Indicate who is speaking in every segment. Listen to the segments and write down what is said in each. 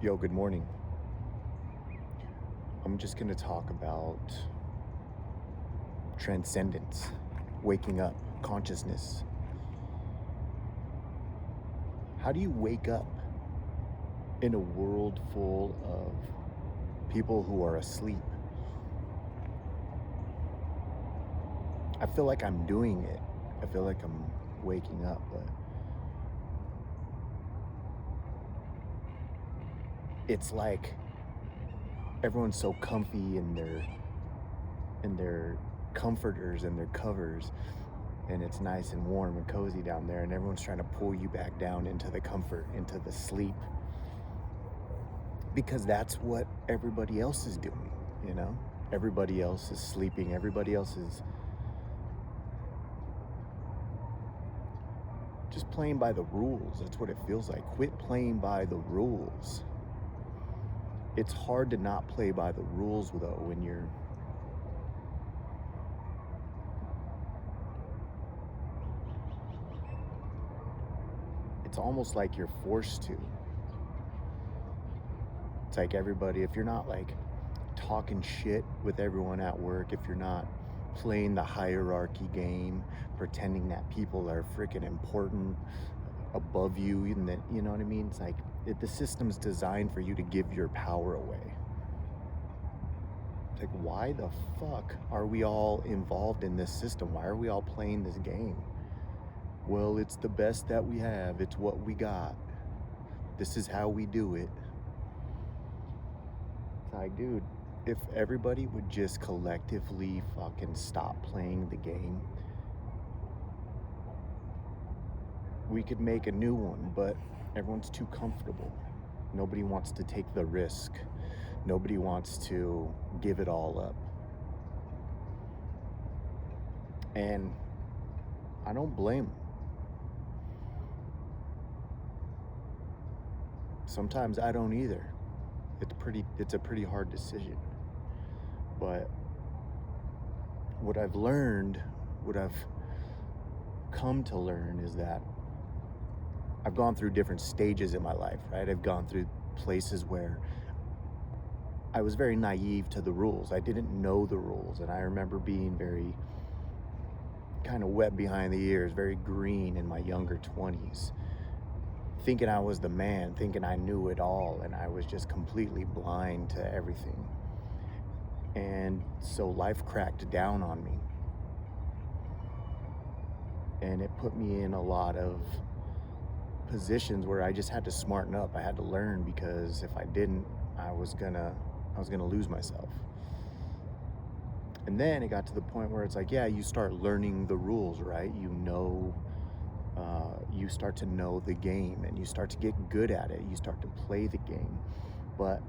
Speaker 1: Yo, good morning. I'm just going to talk about transcendence, waking up, consciousness. How do you wake up in a world full of people who are asleep? I feel like I'm doing it. I feel like I'm waking up, but it's like everyone's so comfy in their comforters and their covers, and it's nice and warm and cozy down there, and everyone's trying to pull you back down into the comfort, into the sleep, because that's what everybody else is doing, you know? Everybody else is sleeping, everybody else is just playing by the rules. That's what it feels like. Quit playing by the rules. It's hard to not play by the rules, though, when you're it's almost like you're forced to. It's like everybody, if you're not like talking shit with everyone at work, if you're not playing the hierarchy game, pretending that people are freaking important above you, and that, you know what I mean? It's like the system's designed for you to give your power away. It's like, why the fuck are we all involved in this system? Why are we all playing this game? Well, it's the best that we have. It's what we got. This is how we do it. It's like, dude, if everybody would just collectively fucking stop playing the game, we could make a new one, but everyone's too comfortable. Nobody wants to take the risk. Nobody wants to give it all up. And I don't blame them. Sometimes I don't either. It's a pretty hard decision. But what I've come to learn is that I've gone through different stages in my life, right? I've gone through places where I was very naive to the rules. I didn't know the rules, and I remember being very kind of wet behind the ears, very green in my younger 20s, thinking I was the man, thinking I knew it all, and I was just completely blind to everything. And so life cracked down on me, and it put me in a lot of positions where I just had to smarten up. I had to learn, because if I didn't, I was gonna lose myself. And then it got to the point where it's like, yeah, you start learning the rules, right? You start to know the game, and you start to get good at it. You start to play the game. But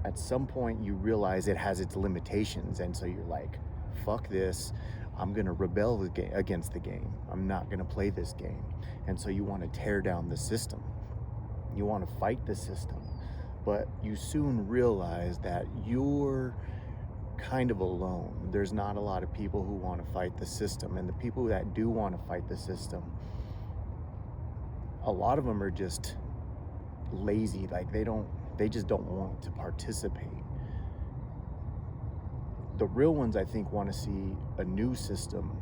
Speaker 1: at some point you realize it has its limitations, and so you're like, fuck this. I'm going to rebel against the game. I'm not going to play this game. And so you want to tear down the system. You want to fight the system. But you soon realize that you're kind of alone. There's not a lot of people who want to fight the system. And the people that do want to fight the system, a lot of them are just lazy. Like they just don't want to participate. The real ones, I think, want to see a new system,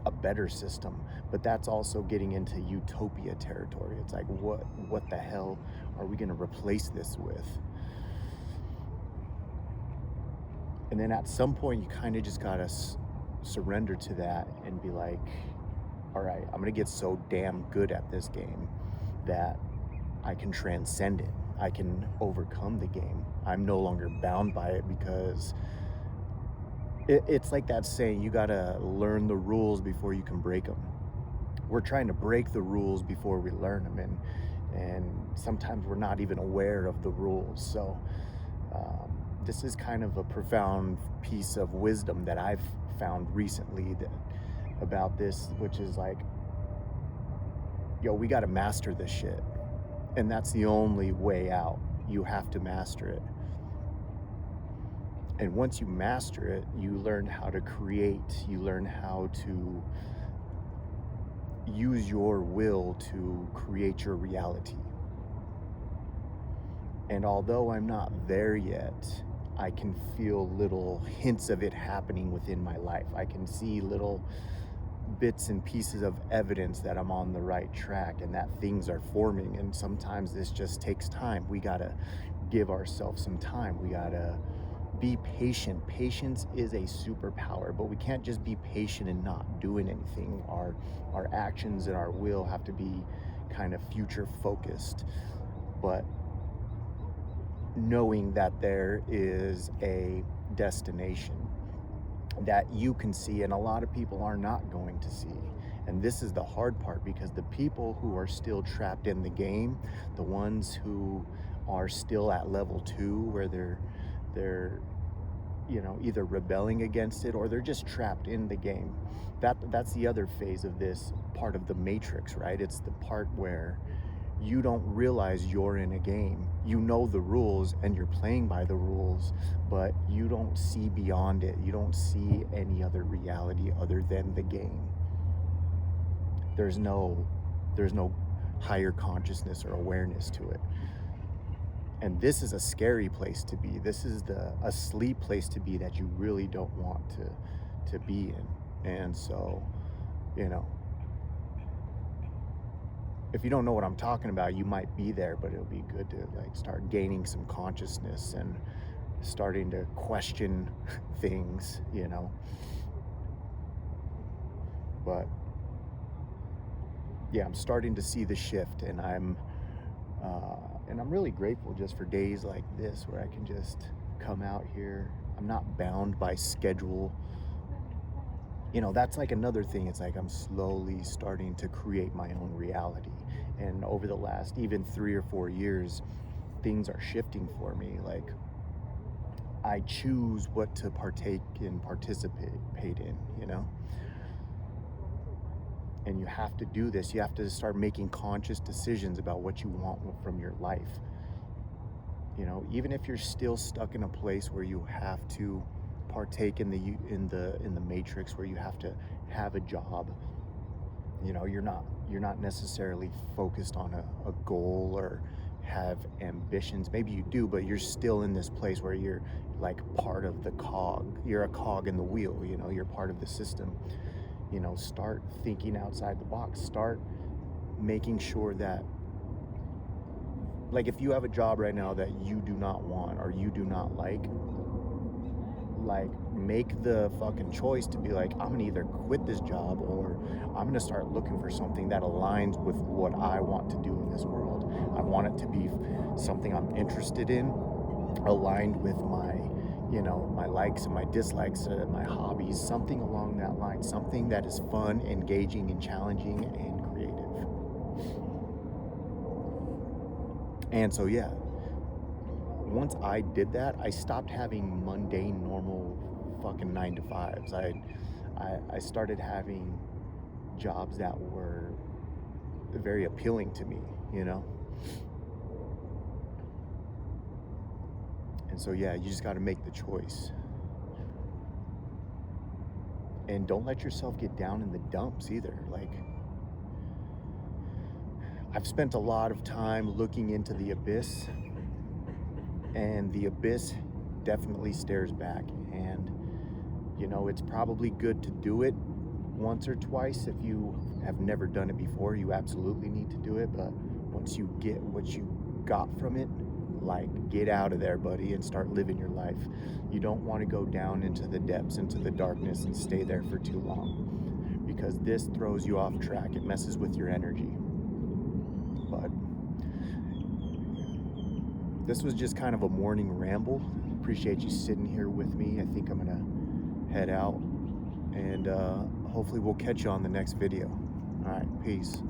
Speaker 1: a better system, but that's also getting into utopia territory. It's like, what the hell are we going to replace this with? And then at some point, you kind of just got to surrender to that and be like, all right, I'm going to get so damn good at this game that I can transcend it. I can overcome the game. I'm no longer bound by it, because it's like that saying, you got to learn the rules before you can break them. We're trying to break the rules before we learn them, and sometimes we're not even aware of the rules. So this is kind of a profound piece of wisdom that I've found recently about this, which is like, yo, we got to master this shit. And that's the only way out. You have to master it. And once you master it, you learn how to create. You learn how to use your will to create your reality. And although I'm not there yet, I can feel little hints of it happening within my life. I can see little bits and pieces of evidence that I'm on the right track and that things are forming. And sometimes this just takes time. We got to give ourselves some time. We got to be patient. Patience is a superpower, but we can't just be patient and not doing anything. Our actions and our will have to be kind of future focused. But knowing that there is a destination that you can see and a lot of people are not going to see. And this is the hard part, because the people who are still trapped in the game, the ones who are still at level 2 where they're either rebelling against it or they're just trapped in the game. That's the other phase of this part of the matrix, right? It's the part where you don't realize you're in a game. You know the rules and you're playing by the rules, but you don't see beyond it. You don't see any other reality other than the game. There's no higher consciousness or awareness to it. And this is a scary place to be. This is a sleep place to be that you really don't want to be in. And so, if you don't know what I'm talking about, you might be there, but it'll be good to start gaining some consciousness and starting to question things, But yeah, I'm starting to see the shift, and I'm really grateful just for days like this where I can just come out here. I'm not bound by schedule. That's another thing. It's I'm slowly starting to create my own reality. And over the last even 3 or 4 years, things are shifting for me. I choose what to partake and participate in, And you have to do this. You have to start making conscious decisions about what you want from your life. Even if you're still stuck in a place where you have to partake in the matrix, where you have to have a job, you're not necessarily focused on a goal or have ambitions. Maybe you do, but you're still in this place where you're part of the cog. You're a cog in the wheel. You're part of the system. Start thinking outside the box. Start making sure that, if you have a job right now that you do not want or you do not like, make the fucking choice to be I'm gonna either quit this job or I'm gonna start looking for something that aligns with what I want to do in this world. I want it to be something I'm interested in, aligned with my my likes and my dislikes, my hobbies, something along that line, something that is fun, engaging, and challenging and creative. And so yeah, once I did that, I stopped having mundane, normal fucking 9 to 5s. I started having jobs that were very appealing to me, And so yeah, you just got to make the choice. And don't let yourself get down in the dumps either. I've spent a lot of time looking into the abyss, and the abyss definitely stares back. And it's probably good to do it once or twice. If you have never done it before, you absolutely need to do it. But once you get what you got from it, get out of there, buddy, and start living your life. You don't want to go down into the depths, into the darkness, and stay there for too long, because this throws you off track. It messes with your energy. But this was just kind of a morning ramble. Appreciate you sitting here with me. I think I'm gonna head out, and hopefully we'll catch you on the next video. All right, peace.